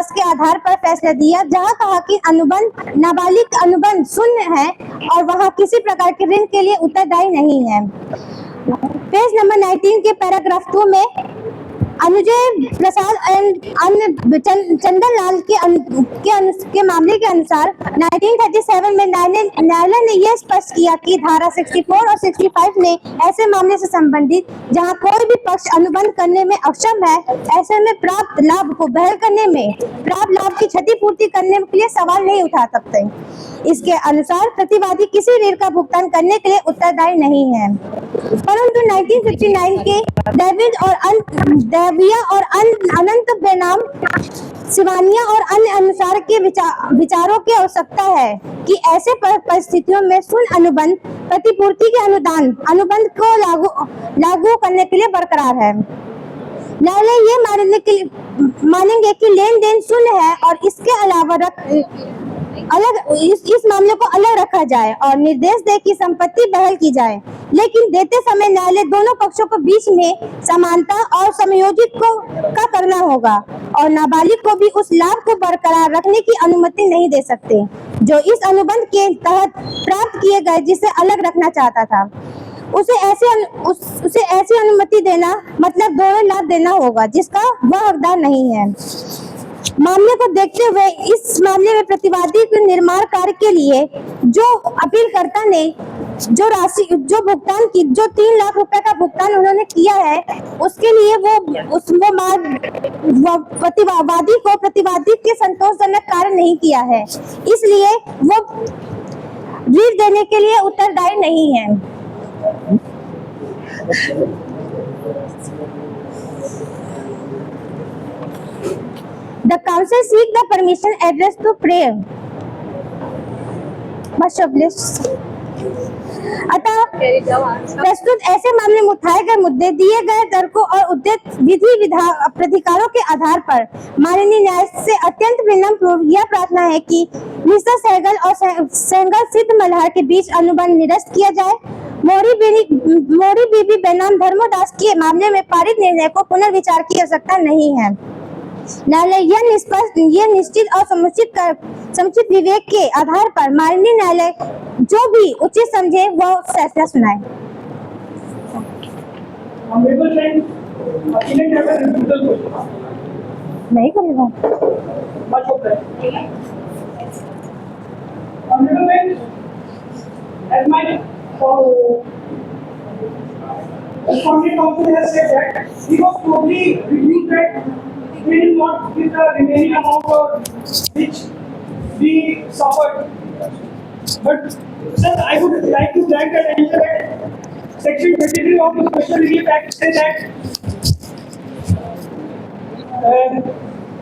दास के आधार पर फैसला दिया, जहां कहा कि अनुबंध नाबालिग अनुबंध शून्य है और वहां किसी प्रकार के ऋण के लिए उत्तरदायी नहीं है। पेज नंबर 19 के पैराग्राफ 2 में अनुजय प्रसाद एंड चंदन लाल के मामले के अनुसार 1937 में न्यायालय ने यह स्पष्ट किया कि धारा 64 और 65 में ऐसे मामले से संबंधित जहां कोई भी पक्ष अनुबंध करने में अक्षम है, ऐसे में प्राप्त लाभ को बहाल करने में प्राप्त लाभ की क्षतिपूर्ति करने के लिए सवाल नहीं उठा सकते। इसके अनुसार प्रतिवादी किसी ऋण का भुगतान करने के लिए उत्तरदायी नहीं है। परंतु 1959 के दैविया और अनंत बेनाम सिवानिया और अन्य अनुसार के विचारों की आवश्यकता है कि ऐसे परिस्थितियों में शून्य अनुबंध प्रतिपूर्ति के अनुबंध को लागू करने के लिए बरकरार है। न्यायालय ये मानेंगे कि लेन देन शून्य है और इसके अलावा इस मामले को अलग रखा जाए और निर्देश दे कि संपत्ति बहाल की जाए, लेकिन देते समय न्यायालय दोनों पक्षों के बीच में समानता और समयोजित का करना होगा और नाबालिग को भी उस लाभ को बरकरार रखने की अनुमति नहीं दे सकते जो इस अनुबंध के तहत प्राप्त किए गए, जिसे अलग रखना चाहता था। उसे ऐसी अनुमति देना मतलब दोनों लाभ देना होगा जिसका वह हकदार नहीं है। मामले को देखते हुए इस मामले में प्रतिवादी के निर्माण कार्य के लिए जो अपीलकर्ता ने जो राशि जो भुगतान की जो 3 लाख रुपए का भुगतान उन्होंने किया है, उसके लिए प्रतिवादी के संतोषजनक कार्य नहीं किया है, इसलिए वो ऋण देने के लिए उत्तरदायी नहीं है। The council seek the permission addressed to prayer. अतः प्रस्तुत ऐसे मामले में उठाए गए मुद्दे दिए गए तर्कों और विधि प्राधिकारों के आधार पर माननीय न्यायालय से अत्यंत विनम्र यह प्रार्थना है कि मिस्टर सहगल और सहगल सिद्ध मल्हार के बीच अनुबंध निरस्त किया जाए। मोरी बीबी बेनाम धर्मदास के मामले में पारित निर्णय को पुनर्विचार की आवश्यकता नहीं है। न्यायालय यह निश्चित और समुचित विवेक के आधार पर माननीय न्यायालय जो भी उचित समझे वह फैसला सुनाए। नहीं करेगा। Counsel has said that he was totally refused that we will not give the remaining amount which we suffered. But sir, I would like to drag that answer that Section 23 of the Special Relief Act says that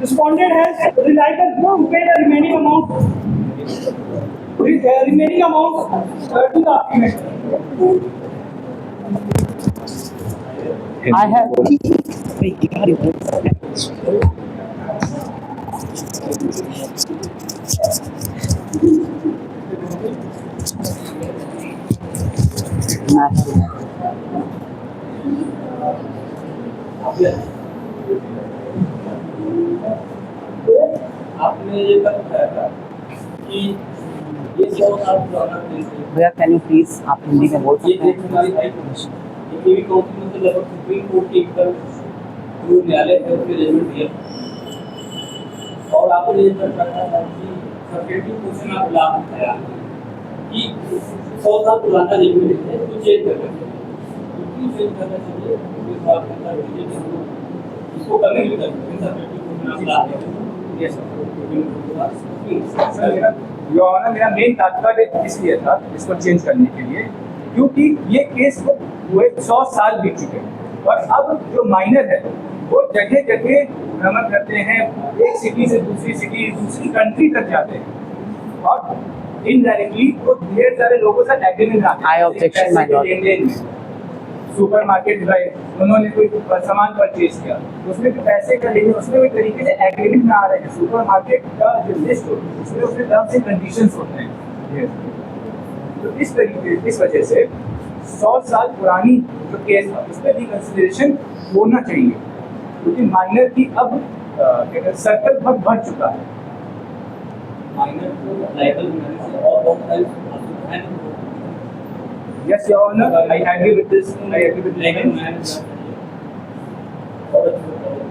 respondent has relied to pay the remaining amount to the applicant. I have आपने ये कब बताया था कि ये 100 साल पुराना भैया कैन यू प्लीज आप हिंदी में बोल सकते हैं? हमारी हाई कमीशन ये भी काउंसिल में लगभग सुप्रीम कोर्ट के ऊपर जो न्यायालय है उसने जजमेंट दिया और आपने ये तक रखा था कि सब्जेक्टिव क्वेश्चन आप ला है कि 100 साल पुराना जजमेंट है तो चेंज करना चाहिए। क्यों चेंज करना चाहिए? क्योंकि आप इसको करने के लिए सब्जेक्टिव क्वेश्चन आप ला है। यस सर, मेरा मेन तात्पर्य इसलिए था इसको चेंज करने के लिए क्योंकि ये केस को हुए 100 साल बीत चुके हैं और अब जो माइनर है वो जगह जगह भ्रमण करते हैं, एक सिटी से दूसरी कंट्री तक जाते हैं और इनडायरेक्टली वो ढेर सारे लोगों से एग्रीमेंट आते हैं। सुपर मार्केट गए, उन्होंने कोई सामान परचेज किया, उसमें भी पैसे का लेने उसमें भी तरीके से एग्रीमेंट में आ रहे हैं। सुपर मार्केट का जो लिस्ट होती है उसमें उसके टर्म्स एंड कंडीशंस होते हैं। तो इस तरीके इस वजह से 100 साल पुरानी जो केस था उसमें भी कंसिडरेशन होना चाहिए क्योंकि माइनर की अब सर्कल बहुत बढ़ चुका है। माइनर को लाइबल बनाने से और बहुत सारी असुविधाएं Yes, Your Honor, I agree with this. I agree with liable this. बनाने से और अच्छा होता है।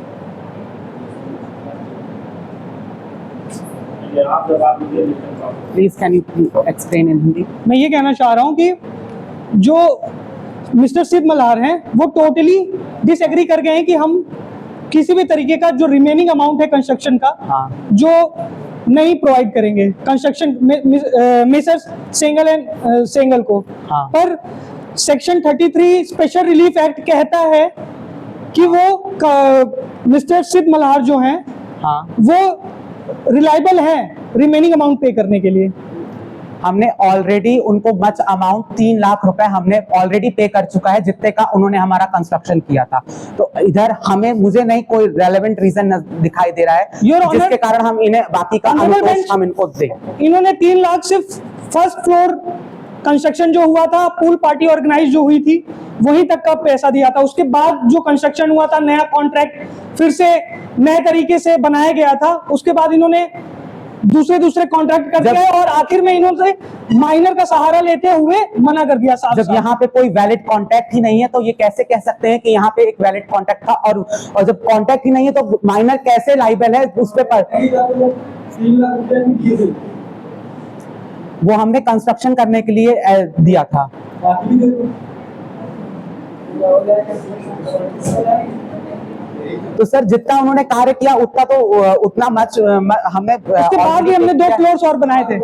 आप जब आप मुझे Please, can you explain in Hindi? मैं ये कहना चाह रहा हूँ कि जो मिस्टर सिद्ध मल्हार हैं वो टोटली डिसएग्री कर गए हैं कि हम किसी भी तरीके का जो रिमेनिंग अमाउंट है कंस्ट्रक्शन का हाँ। जो नहीं प्रोवाइड करेंगे कंस्ट्रक्शन मिसेस सेंगल एंड सेंगल को। हाँ। पर सेक्शन 33 स्पेशल रिलीफ एक्ट कहता है कि वो मिस्टर सिद्ध मल्हार जो हैं हाँ। वो रिलायबल हैं रिमेनिंग अमाउंट पे करने के लिए। हमने ऑलरेडी उनको मच अमाउंट 3 लाख रुपए हमने ऑलरेडी पे कर चुका है, जितने का उन्होंने हमारा कंस्ट्रक्शन किया था। तो इधर मुझे नहीं कोई रेलेवेंट रीजन दिखाई दे रहा है Your Honor, जिसके कारण हम इन्हें बाकी का Honorable अनुतोष Bench, हम इनको दें। इन्होंने 3 लाख सिर्फ फर्स्ट फ्लोर कंस्ट्रक्शन जो हुआ था, पूल पार्टी ऑर्गेनाइज जो हुई थी वहीं तक का पैसा दिया था। उसके बाद जो कंस्ट्रक्शन हुआ था, नया कॉन्ट्रैक्ट फिर से नए तरीके से बनाया गया था, उसके बाद इन्होंने दूसरे कॉन्ट्रैक्ट कर दिया है और आखिर में इन्होंने माइनर का सहारा लेते हुए मना कर दिया साफ जब साफ। यहाँ पे कोई वैलिड कॉन्ट्रैक्ट ही नहीं है तो ये कैसे कह सकते हैं कि यहाँ पे एक वैलिड कॉन्ट्रैक्ट था, और जब कॉन्ट्रैक्ट ही नहीं है तो माइनर कैसे लाइबल है उस पे वो हमने कंस्ट्रक्शन करने के लिए दिया था। तो सर जितना उन्होंने कार्य किया उतना मच हमने उसके बाद ही हमने 2 फ्लोर्स और बनाए थे।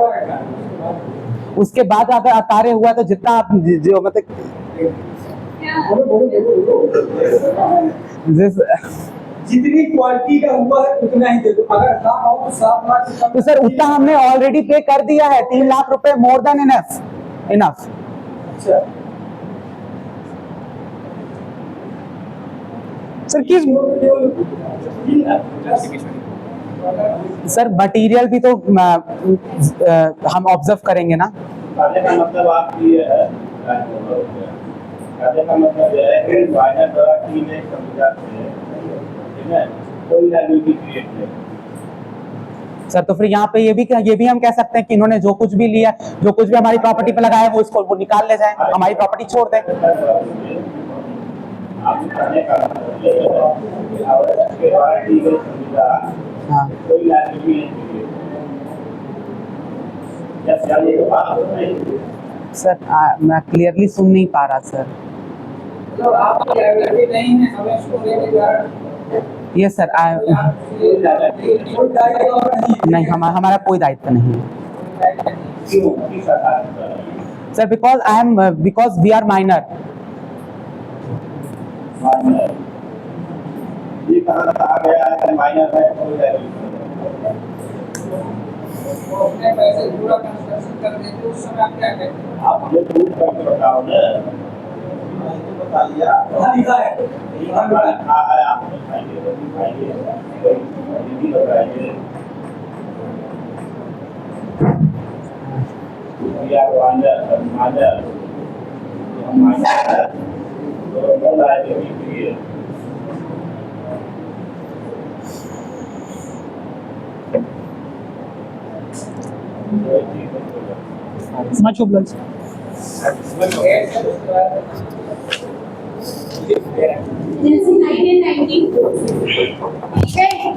उसके बाद अगर कार्य हुआ तो जितना आप जो मतलब जितनी क्वालिटी का हुआ है उतना ही दे दो। अगर ना हो तो 7 लाख से कम। तो सर उतना हमने ऑलरेडी पे कर दिया है, 3 लाख रुपए मोर देन इनफ। अच्छा सर किस सर मटेरियल भी तो हम ऑब्जर्व करेंगे ना। कहने का मतलब आपकी ये है, कहने का मतलब ये है कि वायदा द्वारा की गई संविदा से ठीक है कोई लायबिलिटी क्रिएट नहीं। सर तो फिर यहाँ पे ये भी हम कह सकते हैं कि इन्होंने जो कुछ भी लिया, जो कुछ भी हमारी प्रॉपर्टी पे लगाया वो इसको वो निकाल ले जाए, हमारी प्रॉपर्टी छोड़ दें। आप कहने का मतलब ये है कि आवश्यक के द्वारा की गई संविदा हाँ कोई लायबिलिटी नहीं क्रिएट जब जाने के बाद नहीं। सर मैं क्लियरली सुन नहीं पा रहा सर। तो आपकी लायबिलिटी नहीं है, हमें उसको लेके जा रहे हैं। ये सर कोई दायित्व और नहीं नहीं हमारा कोई दायित्व नहीं है क्यों किस आधार पर? Sir because we are minor. Minor ये कहाँ कहा गया है माइनर है कोई लायबिलिटी अपने पैसे पूरा कंस्ट्रक्शन कर देते उस समय आप क्या कहते हैं? आप मुझे प्रूफ करके बताओ ना। तो बता दिया लिखा है लिखा है आप दिखाइए भी बताइए मच obliged। Since 1990,